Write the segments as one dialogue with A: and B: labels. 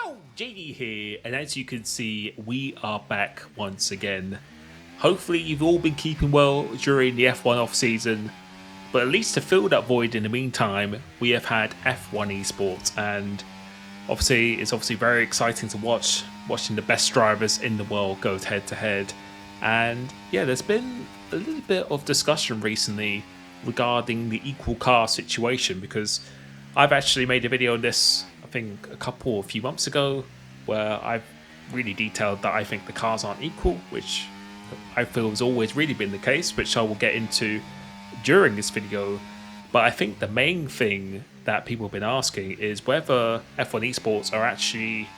A: Yo, JD here, and as you can see, we are back once again. Hopefully you've all been keeping well during the F1 off season, but at least to fill that void in the meantime, we have had F1 Esports, and it's very exciting to watching the best drivers in the world go head to head. And yeah, there's been a little bit of discussion recently regarding the equal car situation, because I've actually made a video on this, I think a few months ago, where I've really detailed that I think the cars aren't equal, which I feel has always really been the case, which I will get into during this video. But I think the main thing that people have been asking is whether F1 Esports are actually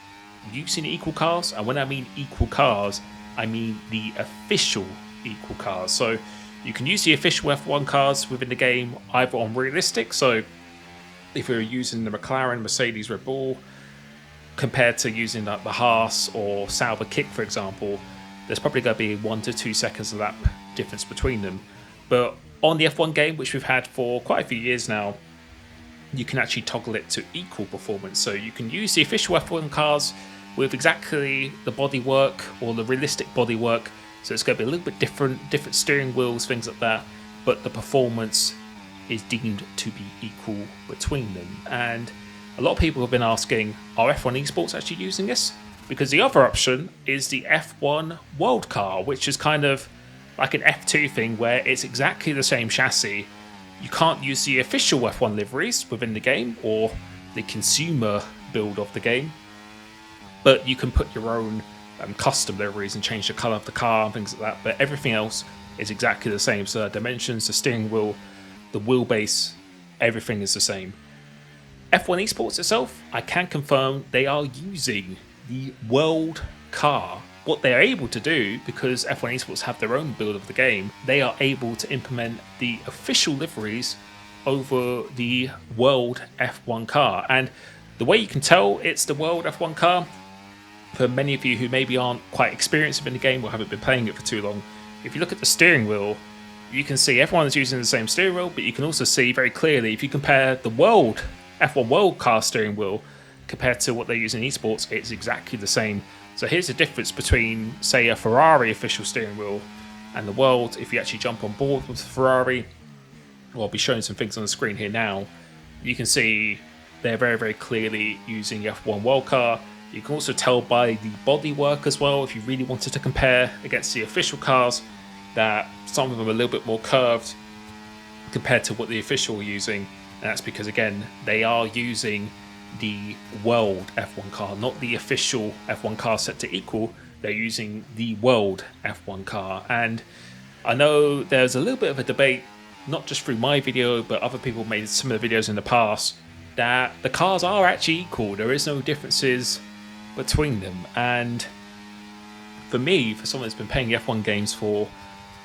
A: using equal cars. And when I mean equal cars, I mean the official equal cars. So you can use the official F1 cars within the game either on realistic, so if you're using the McLaren, Mercedes, Red Bull, compared to using like the Haas or Sauber Kick, for example, there's probably going to be 1 to 2 seconds of lap difference between them. But on the F1 game, which we've had for quite a few years now, you can actually toggle it to equal performance. So you can use the official F1 cars with exactly the bodywork or the realistic bodywork. So it's going to be a little bit different steering wheels, things like that. But the performance is deemed to be equal between them. And a lot of people have been asking, are F1 Esports actually using this? Because the other option is the F1 World Car, which is kind of like an F2 thing where it's exactly the same chassis. You can't use the official F1 liveries within the game or the consumer build of the game, but you can put your own custom liveries and change the colour of the car and things like that. But everything else is exactly the same. So the dimensions, the steering wheel, the wheelbase, everything is the same. F1 Esports itself, I can confirm they are using the world car. What they're able to do, because F1 Esports have their own build of the game, they are able to implement the official liveries over the world F1 car. And the way you can tell it's the world F1 car, for many of you who maybe aren't quite experienced in the game or haven't been playing it for too long, if you look at the steering wheel, you can see everyone is using the same steering wheel, but you can also see very clearly, if you compare the world F1 World Car steering wheel compared to what they use in esports, it's exactly the same. So here's the difference between, say, a Ferrari official steering wheel and the world. If you actually jump on board with the Ferrari, well, I'll be showing some things on the screen here now, you can see they're very, very clearly using the F1 World Car. You can also tell by the bodywork as well, if you really wanted to compare against the official cars, that some of them are a little bit more curved compared to what the official are using. And that's because, again, they are using the world F1 car, not the official F1 car set to equal. They're using the world F1 car. And I know there's a little bit of a debate, not just through my video, but other people made similar videos in the past, that the cars are actually equal. There is no differences between them. And for me, for someone that's been playing F1 games for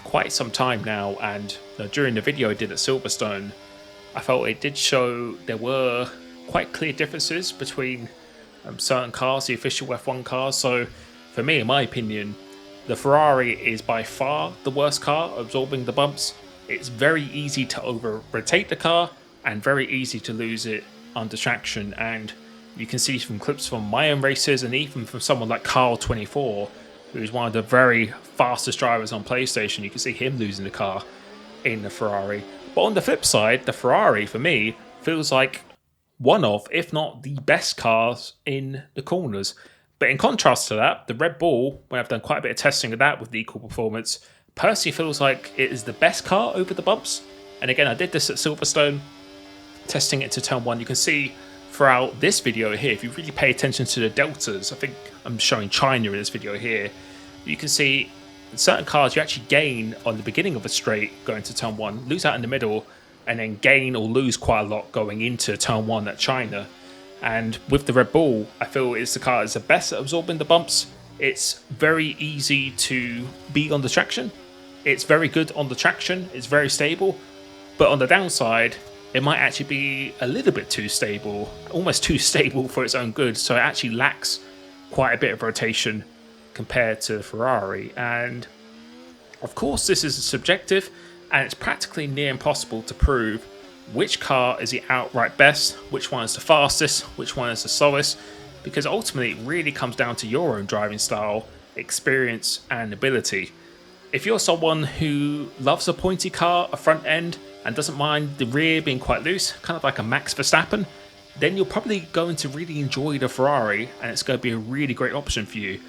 A: quite some time now, and during the video I did at Silverstone, I felt it did show there were quite clear differences between certain cars, the official F1 cars. So for me, in my opinion, the Ferrari is by far the worst car, absorbing the bumps. It's very easy to over-rotate the car and very easy to lose it under traction. And you can see from clips from my own races and even from someone like Carl24, who's one of the very fastest drivers on PlayStation, you can see him losing the car in the Ferrari. But on the flip side, the Ferrari, for me, feels like one of, if not the best cars in the corners. But in contrast to that, the Red Bull, when I've done quite a bit of testing of that with the equal performance, personally feels like it is the best car over the bumps. And again, I did this at Silverstone, testing it to turn 1. You can see throughout this video here, if you really pay attention to the deltas, I think I'm showing China in this video here, you can see in certain cars you actually gain on the beginning of a straight going to turn 1, lose out in the middle, and then gain or lose quite a lot going into turn 1 at China. And with the Red Bull, I feel it's the car that's the best at absorbing the bumps. It's very easy to be on the traction. It's very good on the traction. It's very stable. But on the downside, it might actually be a little bit too stable, almost too stable for its own good. So it actually lacks quite a bit of rotation compared to Ferrari. And of course, this is subjective, and it's practically near impossible to prove which car is the outright best, which one is the fastest, which one is the slowest. because ultimately it really comes down to your own driving style, experience, and ability. If you're someone who loves a pointy car, a front end, and doesn't mind the rear being quite loose, kind of like a Max Verstappen, then you're probably going to really enjoy the Ferrari, and it's going to be a really great option for you.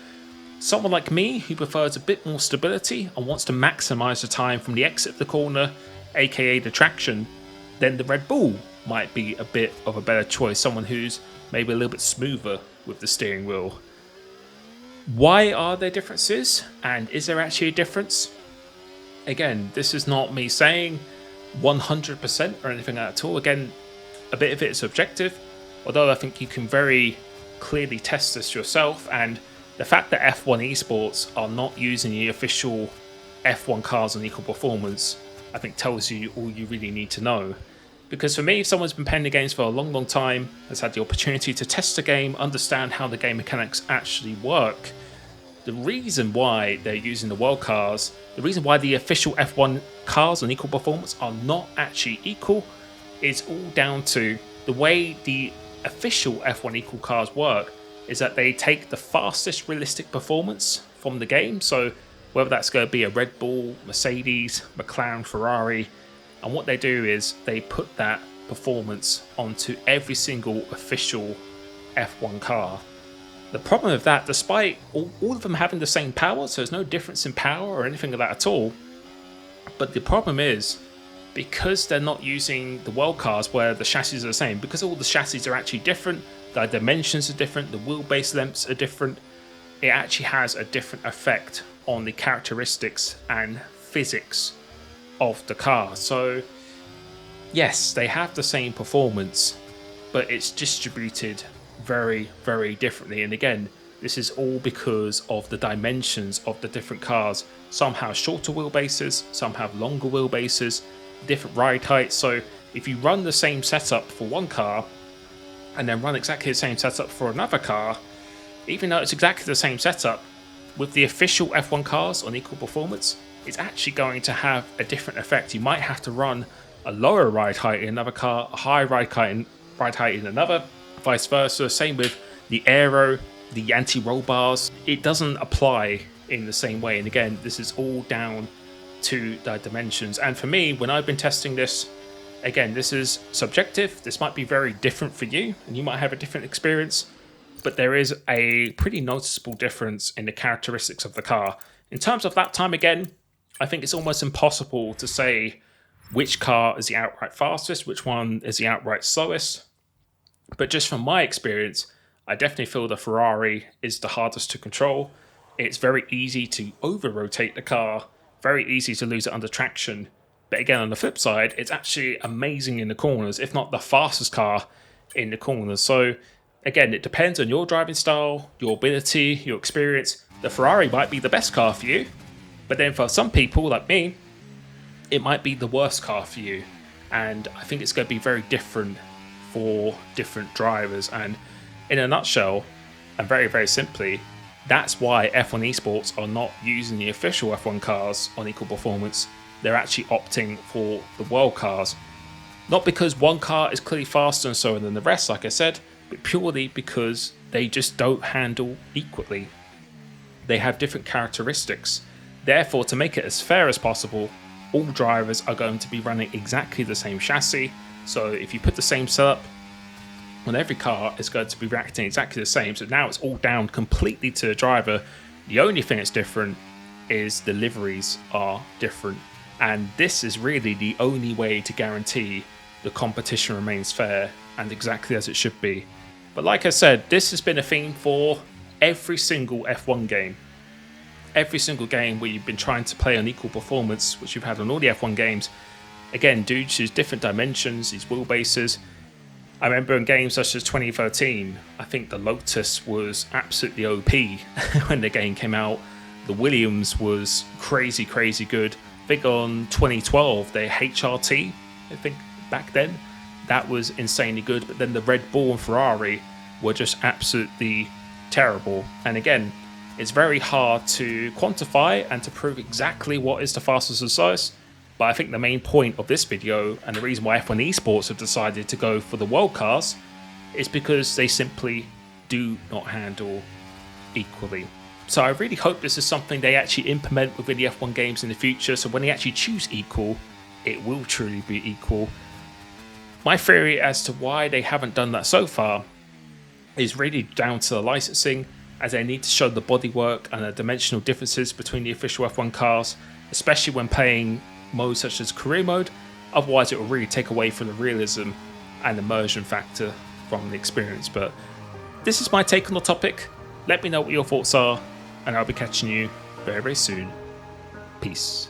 A: Someone like me who prefers a bit more stability and wants to maximise the time from the exit of the corner, aka the traction, then the Red Bull might be a bit of a better choice. Someone who's maybe a little bit smoother with the steering wheel. Why are there differences? And is there actually a difference? Again, this is not me saying 100% or anything at all. Again, a bit of it is subjective, although I think you can very clearly test this yourself. And the fact that F1 Esports are not using the official F1 cars on Equal Performance, I think tells you all you really need to know. Because for me, if someone's been playing the games for a long time, has had the opportunity to test the game, understand how the game mechanics actually work, the reason why they're using the world cars, the reason why the official F1 cars on Equal Performance are not actually equal, is all down to the way the official F1 Equal cars work is that they take the fastest realistic performance from the game. So whether that's going to be a Red Bull, Mercedes, McLaren, Ferrari, and what they do is they put that performance onto every single official F1 car. The problem with that, despite all of them having the same power, so there's no difference in power or anything like that at all, but the problem is, because they're not using the world cars where the chassis are the same, because all the chassis are actually different, the dimensions are different, the wheelbase lengths are different, it actually has a different effect on the characteristics and physics of the car. So yes, they have the same performance, but it's distributed very, very differently. And again, this is all because of the dimensions of the different cars. Some have shorter wheelbases, some have longer wheelbases, different ride heights. So if you run the same setup for one car and then run exactly the same setup for another car, even though it's exactly the same setup, with the official F1 cars on Equal Performance, it's actually going to have a different effect. You might have to run a lower ride height in another car, a high ride height in another, vice versa. Same with the aero, the anti-roll bars. It doesn't apply in the same way. And again, this is all down to the dimensions. And for me, when I've been testing this, again, this is subjective. This might be very different for you, and you might have a different experience, but there is a pretty noticeable difference in the characteristics of the car. In terms of lap time, again, I think it's almost impossible to say which car is the outright fastest, which one is the outright slowest. But just from my experience, I definitely feel the Ferrari is the hardest to control. It's very easy to over-rotate the car, very easy to lose it under traction. But again, on the flip side, it's actually amazing in the corners, if not the fastest car in the corners. So again, it depends on your driving style, your ability, your experience. The Ferrari might be the best car for you, but then for some people like me, it might be the worst car for you. And I think it's going to be very different for different drivers. And in a nutshell, and very, very simply, that's why F1 Esports are not using the official F1 cars on Equal Performance. They're actually opting for the world cars. Not because one car is clearly faster and so on than the rest, like I said, but purely because they just don't handle equally. They have different characteristics. Therefore, to make it as fair as possible, all drivers are going to be running exactly the same chassis. So if you put the same setup on every car, it's going to be reacting exactly the same. So now it's all down completely to the driver. The only thing that's different is the liveries are different. And this is really the only way to guarantee the competition remains fair and exactly as it should be. But like I said, this has been a theme for every single F1 game. Every single game where you've been trying to play on Equal Performance, which you've had on all the F1 games, again, due to different dimensions, these wheelbases. I remember in games such as 2013, I think the Lotus was absolutely OP when the game came out. The Williams was crazy, crazy good. I think on 2012, the HRT, I think back then, that was insanely good. But then the Red Bull and Ferrari were just absolutely terrible. And again, it's very hard to quantify and to prove exactly what is the fastest and slowest. But I think the main point of this video and the reason why F1 Esports have decided to go for the world cars is because they simply do not handle equally. So I really hope this is something they actually implement within the F1 games in the future, so when they actually choose equal, it will truly be equal. My theory as to why they haven't done that so far is really down to the licensing, as they need to show the bodywork and the dimensional differences between the official F1 cars, especially when playing modes such as career mode. Otherwise it will really take away from the realism and immersion factor from the experience. But this is my take on the topic. Let me know what your thoughts are, and I'll be catching you very, very soon. Peace.